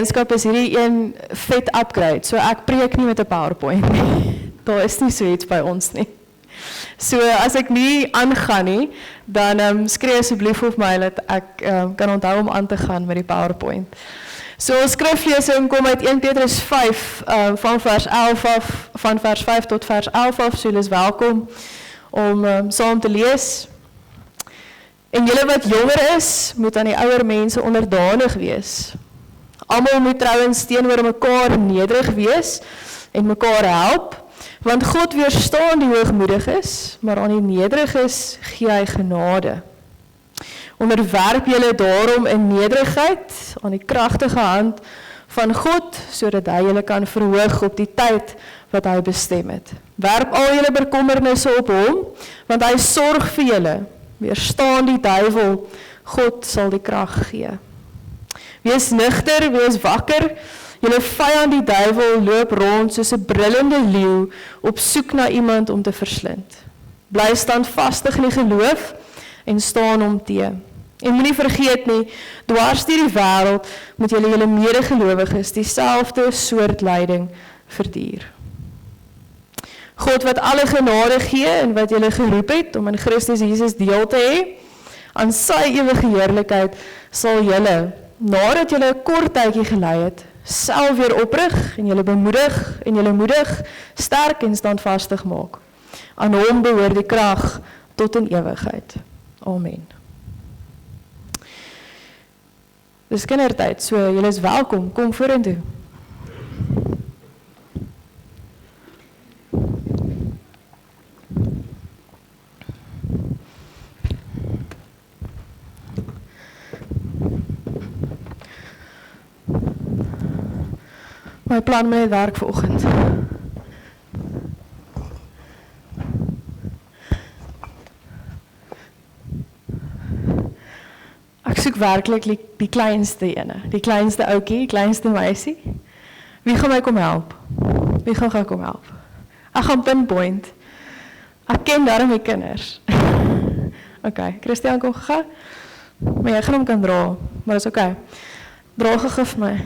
gemeenskap is hierdie een vet upgrade, so ek preek nie met 'n PowerPoint nie. Daar is nie so iets by ons nie. So as ek nie aangaan nie, dan skree asseblief op my dat ek kan onthou om aan te gaan met die PowerPoint. So ons skriflesing kom uit 1 Petrus 5 van vers 11 af, van vers 5 tot vers 11 af, so julle is welkom om saam te lees. En julle wat jonger is, moet aan die ouer mense onderdanig wees. Almal moet trouwens teenoor mekaar nederig wees en mekaar help, want God weerstaan die hoogmoediges, maar aan die nederiges gee hy genade. Onderwerp julle daarom in nederigheid aan die kragtige hand van God, sodat hy julle kan verhoog op die tyd wat hy bestem het. Werp al julle bekommernisse op hom, want hy sorg vir julle. Weerstaan die duiwel, God sal die krag gee. Wees nigter, wees wakker, julle vyand die duiwel loop rond soos 'n brullende leeu op soek na iemand om te verslind. Bly standvastig in die geloof en staan hom te. En moenie vergeet nie, dwars deur die wêreld moet julle medegelowiges dieselfde soort lyding verduur. God wat alle genade gee en wat julle geroep het om in Christus Jesus deel te hê, aan sy ewige heerlikheid sal julle, nadat julle 'n kort tydjie gelei het, self weer oprig en julle bemoedig en julle moedig, sterk en standvastig maak. Aan hom behoort die krag tot in ewigheid. Amen. Dis kindertyd, so julle is welkom, kom vorentoe. My plan met werk vanoggend. Ek soek werklik die kleinste ene, die kleinste ouetjie, die kleinste meisie. Wie gaan my kom help? Wie gaan kom help? Ek gaan pinpoint. Ek ken daarom my kinders. Okay, Christian kom gegaan. Maar jy gaan hom kan dra, maar dis okay. Dra gou vir my.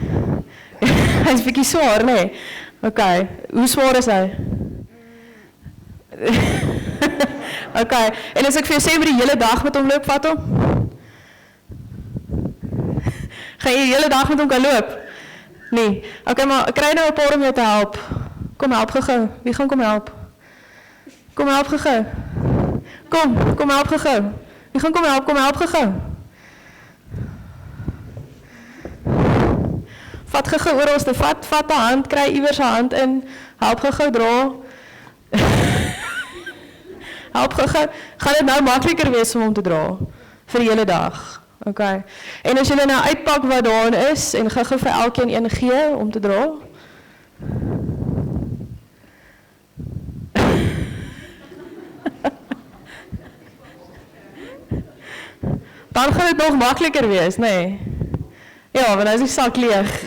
Hy is bietjie swaar, nee. Okay, hoe swaar is hy? Okay, en as ek vir jou sê vir die hele dag met hom loop, vat hom? Gaan jy die hele dag met hom kan loop? Nee. Okay, maar kry nou 'n paar om jou te help. Kom help gou. Wie gaan kom help? Kom help gou. Kom help gou. Wie gaan kom help gou. Vat gou oralste, vat 'n hand, kry iewers 'n hand in, help gou dra. Help gou. Gaan dit nou makliker wees om hom te dra vir die hele dag. Okay. En as julle nou uitpak wat daarin is en gou vir elkeen een gee om te dra. Dan gaan dit nog makliker wees, nee. Ja, want nou is die sak leeg.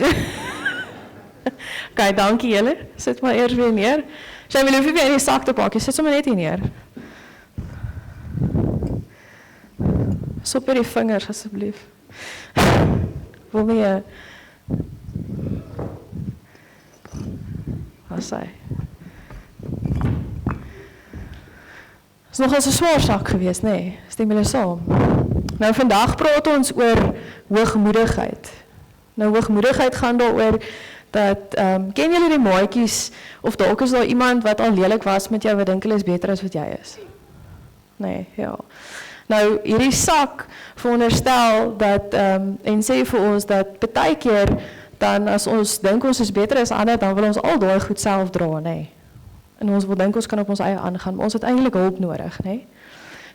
Okay, dankie julle. Sit maar eers weer neer. Sy wil hoef nie weer in die sak te pak, jy sit sommer net hier neer. Sop die vingers asseblief. Wil my wat sê? Is nogal 'n swaar sak geweest, nê? Nee, stem julle saam? Nou vandag praat ons oor hoogmoedigheid. Nou hoogmoedigheid gaan daaroor dat ken julle die maatjies of dalk is daar iemand wat al lelik was met jou wat dink hulle is beter as wat jy is? Nee, ja. Nou hierdie sak veronderstel dat en sê vir ons dat baie keer dan as ons dink ons is beter as ander, dan wil ons al daai goed self dra, nê. En ons wil dink ons kan op ons eie aangaan, maar ons het eintlik hulp nodig, nê.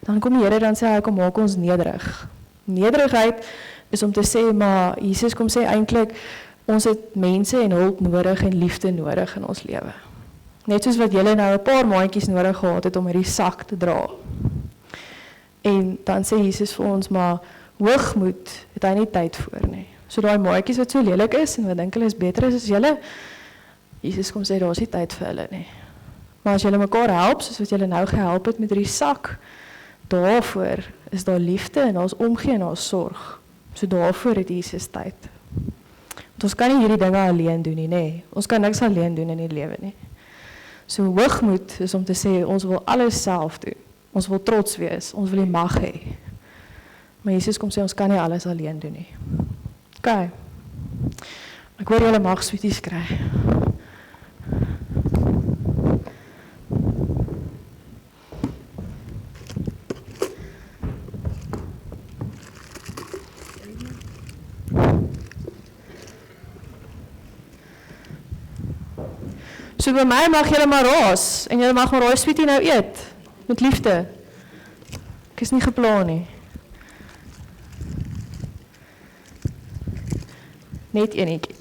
Dan kom die Here dan sê hy kom maak ons nederig. Nederigheid is om te sê maar Jesus kom sê eintlik ons het mense en hulp nodig en liefde nodig in ons lewe. Net soos wat julle nou 'n paar maandjies nodig gehad het om hierdie sak te dra. En dan sê Jesus vir ons maar hoogmoed het hy nie tyd vir nie. So daai maatjies wat so lelik is en wat dink hulle is beter as julle, Jesus kom sê daar is nie tyd vir hulle nie. Maar as julle mekaar help, soos wat julle nou gehelp het met hierdie sak, daarvoor is daar liefde en daar's omgee en daar's sorg. So daarvoor het Jesus tyd. ons kan nie hierdie dinge alleen doen nie, nee. Ons kan niks alleen doen in die lewe nie. So hoogmoed is om te sê, ons wil alles self doen. Ons wil trots wees, ons wil die mag hê. Maar Jesus kom sê, ons kan nie alles alleen doen nie. OK. Ek hoor julle mag sweeties kry. So by my mag julle maar raas, en julle mag maar raai sweetie nou eet, met liefde. Ek is nie geplan nie. Net enetjie.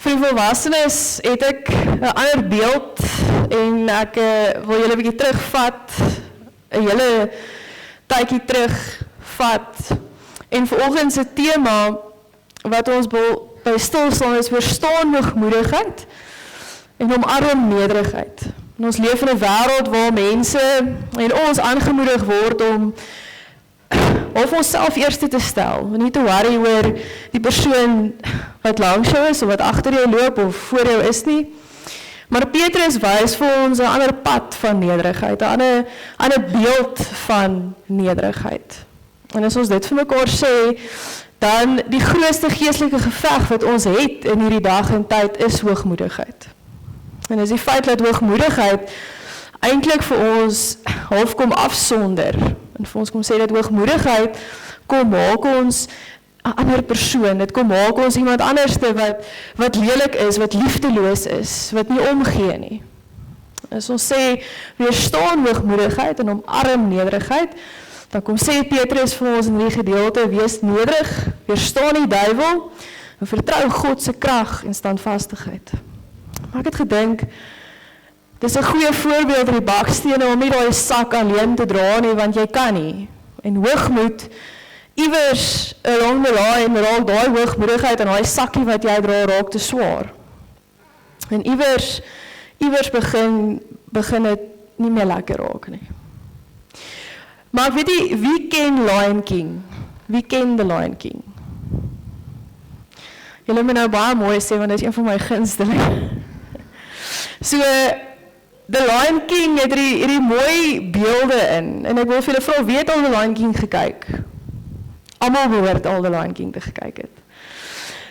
Vir die volwassenes het ek 'n ander beeld en ek wil julle 'n bietjie terugvat, 'n hele tydjie terugvat. En vanoggend se tema wat ons by stil staan is verstaan hoogmoedigheid en omarm nederigheid. En ons leef in 'n wêreld waar mense en ons aangemoedig word om of onsself eerste te stel, nie te worry oor die persoon wat langs jou is, of wat agter jou loop, of voor jou is nie. Maar Petrus wys vir ons 'n ander pad van nederigheid, 'n ander beeld van nederigheid. En as ons dit vir mekaar sê, dan die grootste geestelike geveg wat ons het in hierdie dag en tyd is hoogmoedigheid. En is die feit dat hoogmoedigheid eintlik vir ons half kom afsonder. En vir ons kom sê dat hoogmoedigheid kom maak ons 'n ander persoon. Dit kom maak ons iemand anderste wat lelik is, wat liefdeloos is, wat nie omgee nie. As ons sê weerstaan hoogmoedigheid en omarm nederigheid, dan kom sê Petrus vir ons in hierdie gedeelte, wees nederig, weerstaan die duiwel en vertrou God se krag en standvastigheid. Maar ek het gedink, dis 'n goeie voorbeeld in die bakstene om nie daai sak alleen te dra nie, want jy kan nie. En hoogmoed, iewers along the line, raak daai hoogmoedigheid en daai sakkie wat jy dra raak te swaar. En iewers begin dit nie meer lekker raak nie. Maar ek weet nie, wie ken Lion King? Wie ken The Lion King? Julle moet nou baie mooi sê, want dit is een van my gunsteling. So, The Lion King het hierdie mooi beelde in, en ek wil vir julle vra, wie het al The Lion King gekyk? Almal behoort al The Lion King te gekyk het.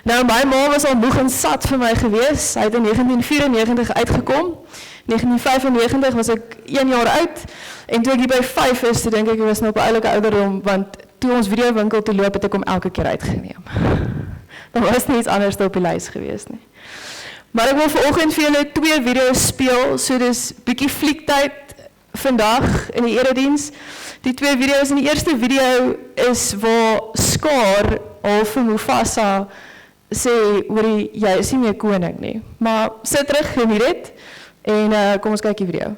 Nou, my ma was al moeg en sat vir my gewees, hy het in 1994 uitgekom, 1995 was ek 1 jaar oud, en toe ek hier by 5 is, toe denk ek was nou op 'n oulike ouderdom, want toe ons videowinkel toe loop, het ek hom elke keer uitgeneem. Daar was nie iets anders op die lys gewees nie. Maar ek wil vanoggend vir julle 2 video's speel, so dis bietjie fliektyd vandag in die erediens. Die 2 video's, en die eerste video is waar Scar al vir Mufasa sê, hoorie, jy is nie meer koning nie. Maar sit terug, geniet dit, en kom ons kyk die video.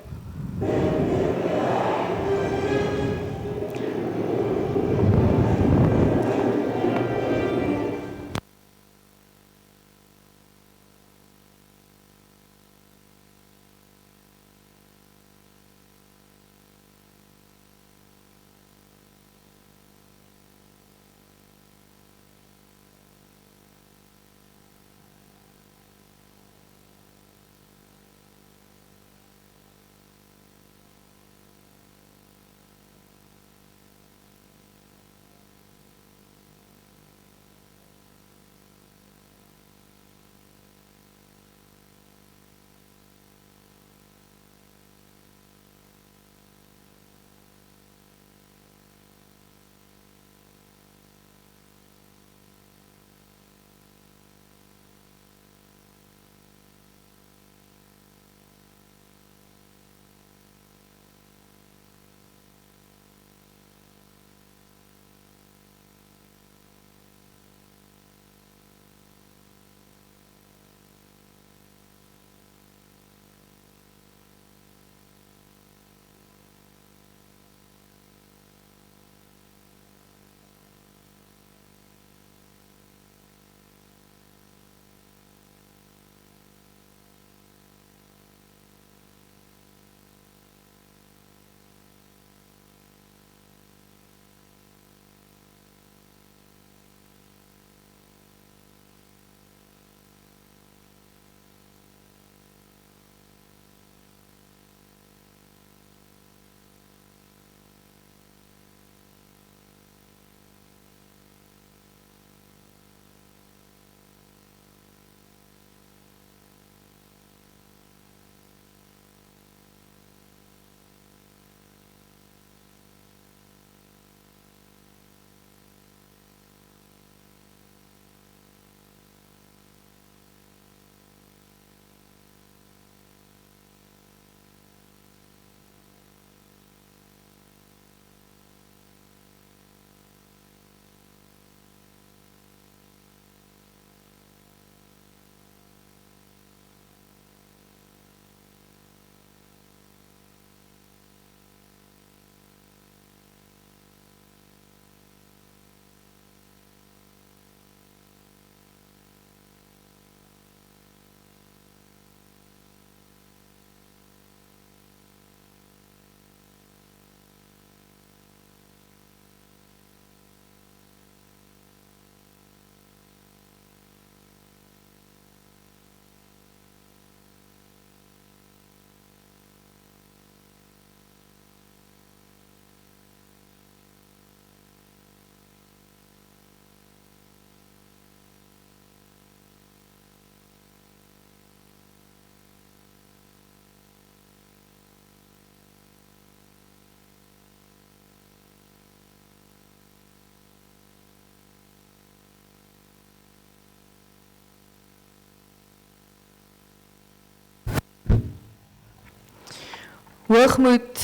Hoogmoed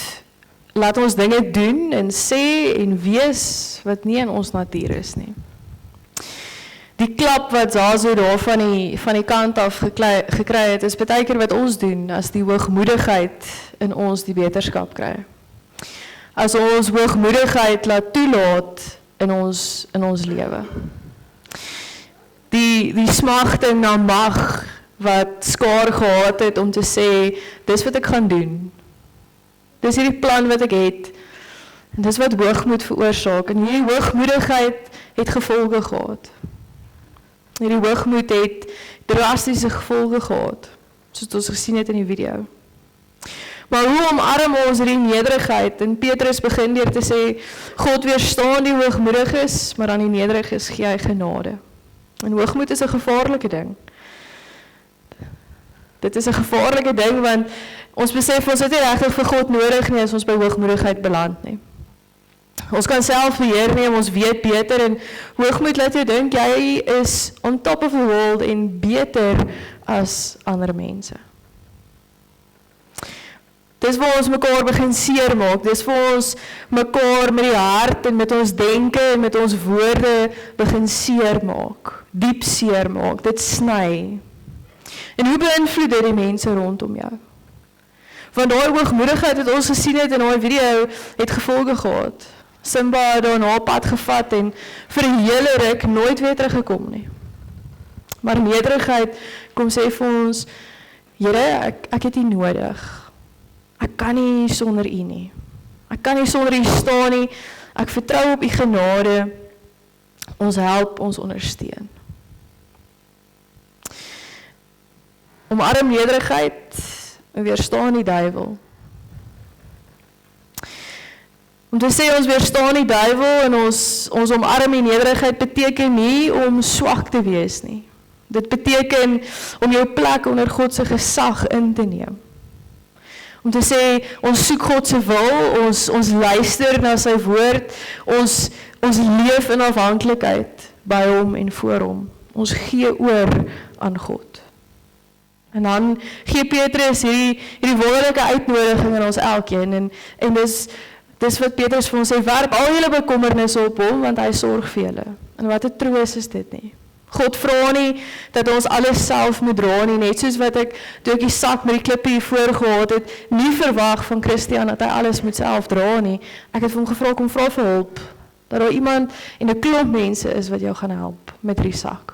laat ons dinge doen en sê en wees wat nie in ons natuur is nie. Die klap wat Zazu daar van die kant af gekry het, is baie keer wat ons doen as die hoogmoedigheid in ons die beterskap kry. As ons hoogmoedigheid laat toelaat in ons lewe. Die smagting na mag wat Skaar gehad het om te sê, dis wat ek gaan doen. Dis hierdie plan wat ek het. En dis wat hoogmoed veroorsaak. En hierdie hoogmoedigheid het gevolge gehad. Hierdie hoogmoed het drastiese gevolge gehad, soos ons gesien het in die video. Maar hoe omarm ons hierdie nederigheid? En Petrus begin deur te sê, God weerstaan die hoogmoediges, maar aan die nederiges gee hy genade. En hoogmoed is 'n gevaarlike ding. Dit is 'n gevaarlike ding, want ons besef ons het nie regtig vir God nodig nie as ons by hoogmoedigheid beland nie. Ons kan self beheer neem, ons weet beter, en hoogmoed laat jou dink, jy is on top of the world en beter as ander mense. Dis waar ons mekaar begin seer maak, dis waar ons mekaar met die hart en met ons denke en met ons woorde begin seer maak, diep seer maak, dit sny. En hoe beïnvloed dit die mense rondom jou? Want daai hoogmoedigheid wat ons gesien het in daai video, het gevolge gehad. Simba het daarna pad gevat en vir 'n hele ruk nooit weer teruggekom nie. Maar nederigheid kom sê vir ons, Here, ek het U nodig. Ek kan nie sonder U nie. Ek kan nie sonder U staan nie. Ek vertrou op U genade. Ons help, ons ondersteun. Omarm nederigheid en weerstaan die duiwel. Om te sê ons weerstaan die duiwel en ons omarm die nederigheid beteken nie om swak te wees nie. Dit beteken om jou plek onder God se gesag in te neem. Om te sê ons soek God se wil, ons luister na sy woord, ons leef in afhanklikheid by hom en voor hom. Ons gee oor aan God. En dan gee Petrus hierdie wonderlike uitnodiging aan ons elkeen en dis wat Petrus vir ons sê, werp al julle bekommernisse op hom, want hy sorg vir julle. En wat 'n troos is dit nie. God vra nie dat ons alles self moet dra nie, net soos wat ek, toe ek die sak met die klippe hier voor gehad het, nie verwag van Christian dat hy alles moet self dra nie. Ek het vir hom gevra, kom vra vir hulp, dat daar iemand en 'n klomp mense is wat jou gaan help met die sak.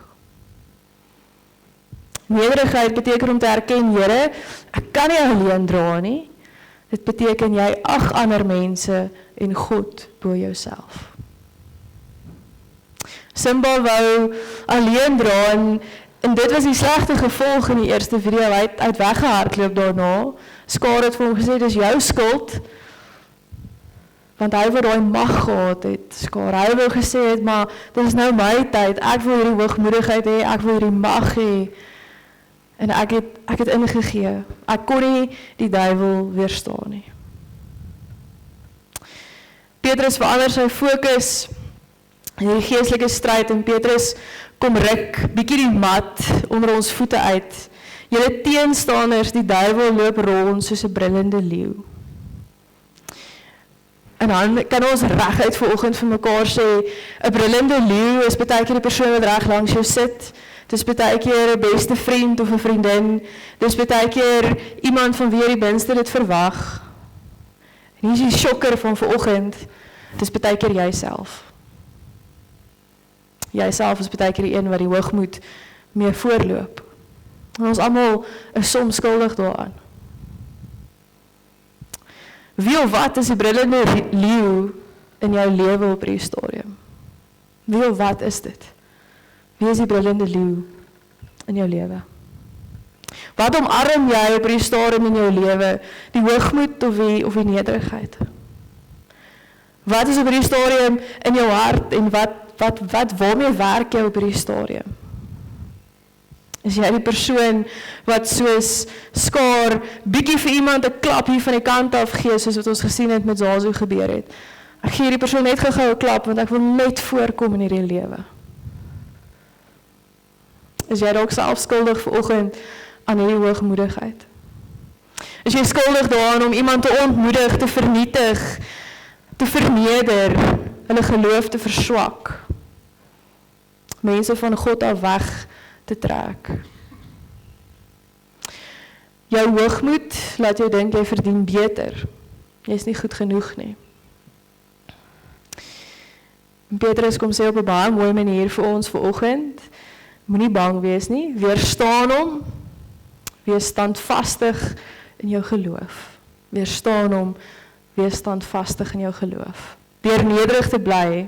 Nederigheid beteken om te erken, Here, ek kan nie alleen dra nie. Dit beteken jy ag ander mense en God bo jouself. Simba wou alleen dra en dit was die slegte gevolg in die eerste video. Hy het weggehardloop daarna. Skaar het vir hom gesê, dis jou skuld. Want hy wou daai mag gehad het. Skaar, hy wou gesê het, maar dit is nou my tyd. Ek wil hierdie hoogmoedigheid hê, ek wil hierdie mag hê. En ek het ingegee. Ek kon nie die duiwel weerstaan nie. Petrus verander sy fokus in die geestelike stryd en Petrus kom ruk bietjie die mat onder ons voete uit. Julle teenstanders, die duiwel loop rond soos 'n brullende leeu. En dan kan ons reguit vanoggend vir mekaar sê, 'n brullende leeu is baie keer die persoon wat reg langs jou sit. Dis baie keer 'n beste vriend of 'n vriendin. Dis baie keer iemand van wie jy die minste dit verwag. En hier is die shocker van vanoggend. Dis baie keer jouself. Jouself is baie keer die een wat die hoogmoed mee voorloop. En ons almal is soms skuldig daaraan. Wie of wat is die brullende leeu in jou lewe op hierdie stadium? Wie of wat is dit? Wie is die brullende leeu in jou lewe? Wat omarm jy op hierdie stadium in jou lewe? Die hoogmoed of die nederigheid? Wat is op hierdie stadium in jou hart en waarmee werk jy op hierdie stadium? Is jy die persoon wat soos Skaar bietjie vir iemand 'n klap hier van die kant af gee, soos wat ons gesien het met Zazu gebeur het? Ek gee hierdie persoon net gou 'n klap want ek wil net voorkom in hierdie lewe. Is jy dalk self skuldig vanoggend aan hierdie hoogmoedigheid? Is jy skuldig daaraan om iemand te ontmoedig, te vernietig, te verneder, hulle geloof te verswak, mense van God af weg te trek? Jou hoogmoed laat jou dink jy verdien beter. Jy is nie goed genoeg nie. Petrus kom sê op 'n baie mooi manier vir ons vanoggend, moenie bang wees nie, weerstaan hom, wees standvastig in jou geloof. Weerstaan hom, wees standvastig in jou geloof. Deur nederig te bly.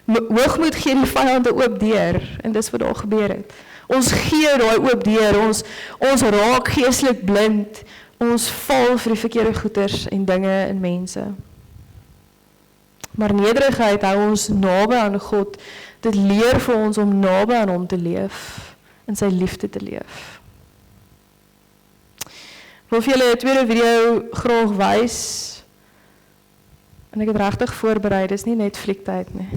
Hoogmoed gee die vyand 'n oop deur, en dis wat daar gebeur het. Ons gee daai oop deur, ons raak geestelik blind, ons val vir die verkeerde goeders en dinge en mense. Maar nederigheid hou ons naby aan God, dit leer vir ons om naby aan hom te leef, in sy liefde te leef. Ek wil vir julle 'n tweede video graag wys, en ek het regtig voorberei, dis nie net fliektyd nie.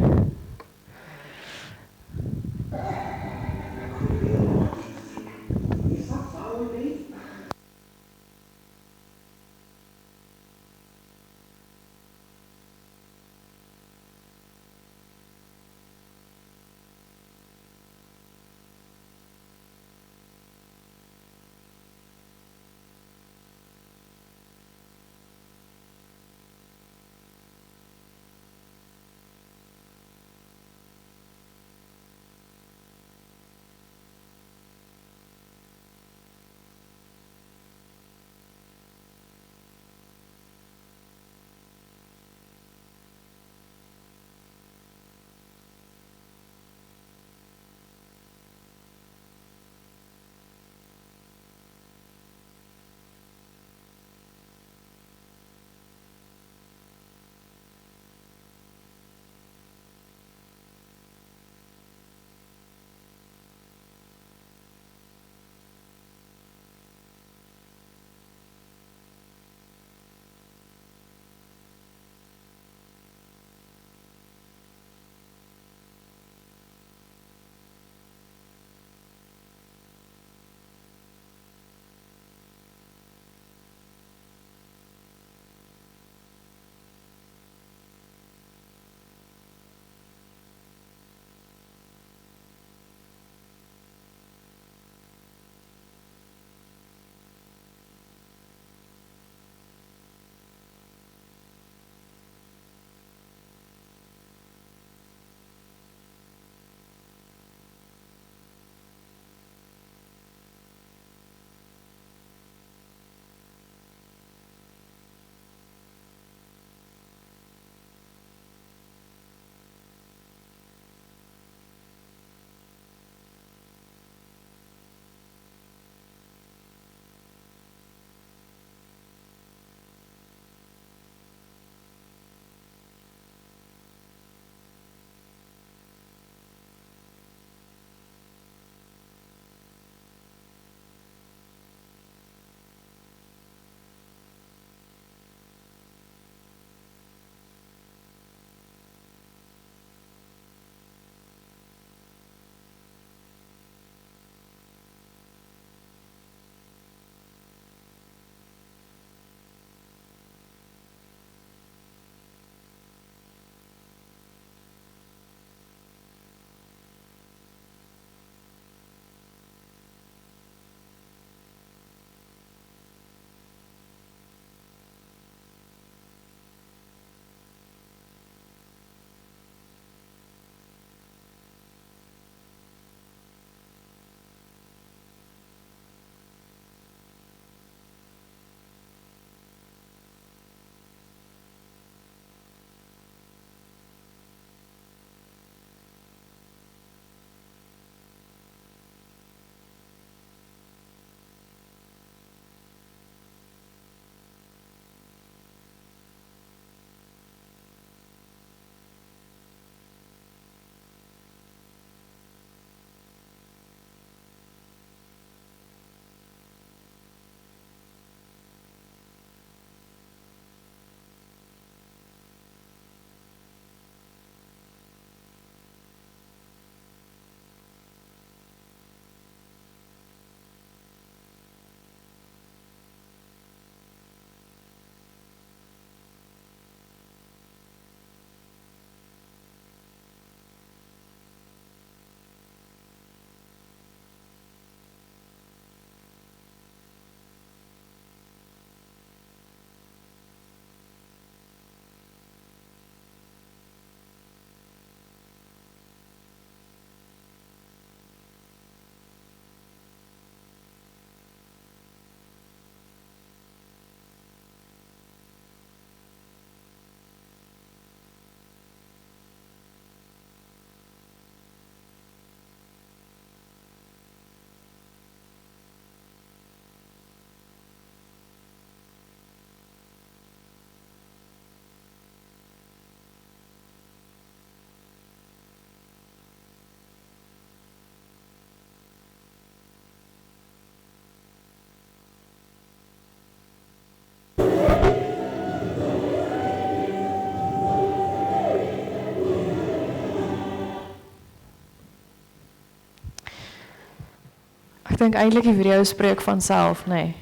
dink eintlik die video spreek van self, nee.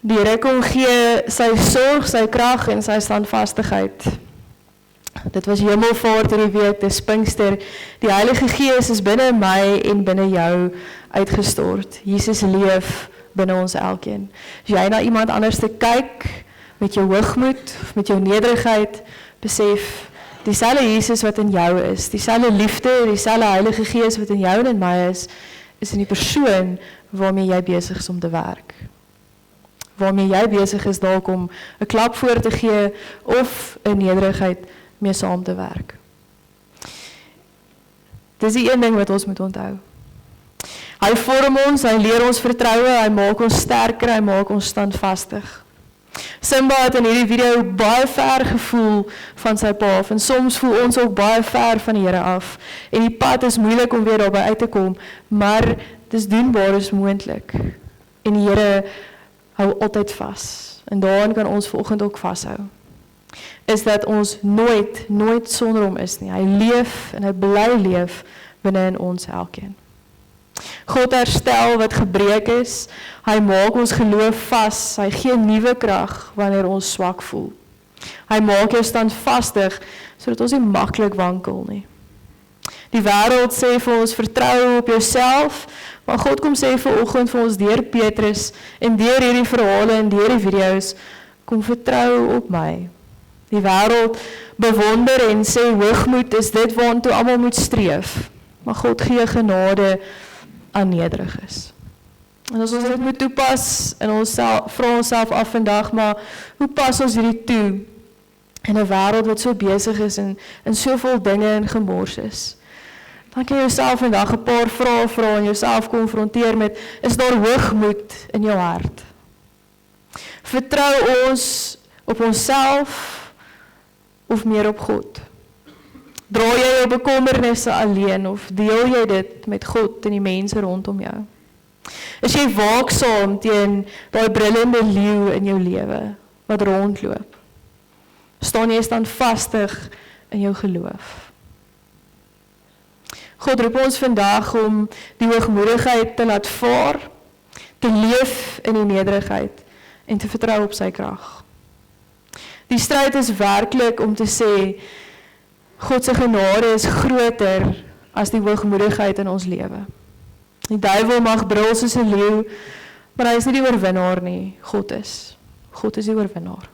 Die Here kom gee sy sorg, sy krag en sy standvastigheid. Dit was Hemelvaart hierdie week, dis Pinkster. Die Heilige Gees is binne my en binne jou uitgestort. Jesus leef binne ons elkeen. As jy na iemand anders te kyk, met jou hoogmoed, of met jou nederigheid, besef, dieselfde Jesus wat in jou is, dieselfde liefde, dieselfde Heilige Gees wat in jou en in my is in die persoon waarmee jy besig is om te werk. Waarmee jy besig is dalk om 'n klap voor te gee, of 'n nederigheid mee saam te werk. Dis die een ding wat ons moet onthou. Hy vorm ons, hy leer ons vertroue, hy maak ons sterker, hy maak ons standvastig. Simba het in hierdie video baie ver gevoel van sy pa af, en soms voel ons ook baie ver van die Here af, en die pad is moeilik om weer daarby uit te kom, maar dis doenbaar, is moontlik, en die Here hou altyd vas, en daarin kan ons vanoggend ook vashou, is dat ons nooit sonder hom is nie, hy leef en hy bly leef binne in ons elkeen. God herstel wat gebreek is, hy maak ons geloof vas, hy gee nuwe krag wanneer ons swak voel. Hy maak jou standvastig, sodat ons nie maklik wankel nie. Die wêreld sê vir ons, vertrou op jouself, maar God kom sê vanoggend vir ons deur Petrus, en deur hierdie verhale en deur die video's, kom vertrou op my. Die wêreld bewonder en sê hoogmoed is dit waartoe almal moet streef, maar God gee genade aan nederig is. En as ons dit moet toepas, en ons vra onsself af vandag, maar hoe pas ons hierdie toe in 'n wêreld wat so besig is en soveel dinge en gemors is? Dan kan jy jouself vandag 'n paar vrae vra en jouself konfronteer met, is daar hoogmoed in jou hart? Vertrou ons op onsself of meer op God? Dra jy jou bekommernisse alleen, of deel jy dit met God en die mense rondom jou? Is jy waaksaam teen daai brullende leeu in jou lewe wat rondloop? Staan jy standvastig in jou geloof? God roep ons vandag om die hoogmoedigheid te laat vaar, te leef in die nederigheid en te vertrou op sy krag. Die stryd is werklik om te sê, God se genade is groter as die hoogmoedigheid in ons lewe. Die duiwel mag brul soos 'n leeu, maar hy is nie die oorwinnaar nie, God is. God is die oorwinnaar.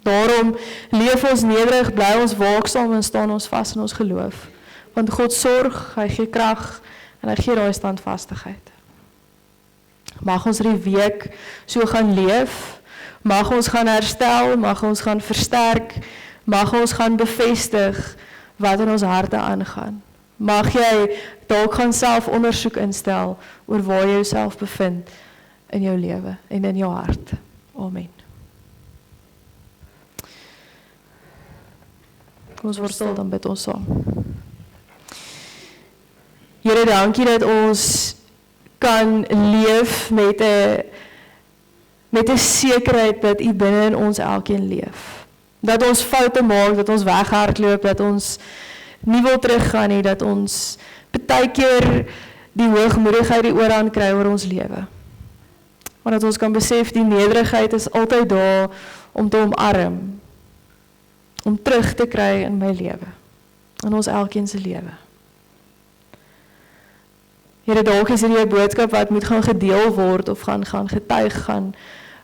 Daarom leef ons nederig, bly ons waaksaam en staan ons vas in ons geloof. Want God sorg, hy gee krag en hy gee daai standvastigheid. Mag ons hierdie week so gaan leef, mag ons gaan herstel, mag ons gaan versterk, mag ons gaan bevestig wat in ons harte aangaan. Mag jy dalk gaan selfondersoek instel oor waar jy jouself bevind in jou lewe en in jou hart. Amen. Kom ons word stil, dan bid ons saam. Here, dankie dat ons kan leef met 'n sekerheid dat U binne in ons elkeen leef. Dat ons foute maak, dat ons weghardloop, dat ons nie wil teruggaan nie, dat ons baie keer die hoogmoedigheid die oorhand kry oor ons lewe. Maar dat ons kan besef, die nederigheid is altyd daar om te omarm, om terug te kry in my lewe, in ons elkeen se lewe. Here, dalk is hierdie 'n boodskap wat moet gaan gedeel word, of gaan getuig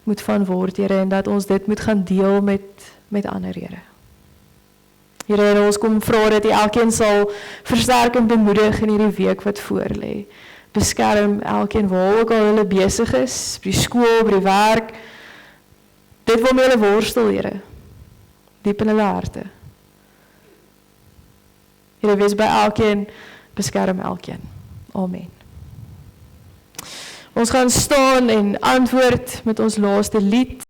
moet van word, Here, en dat ons dit moet gaan deel met ander, Here. Here, ons kom vra dat U elkeen sal versterk en bemoedig in hierdie week wat voor lê. Beskerm elkeen waar ook al hulle besig is, by die skool, by die werk. Dit waarmee hulle worstel, Here, diep in hulle harte. Here, wees by elkeen, beskerm elkeen. Amen. Ons gaan staan en antwoord met ons laaste lied.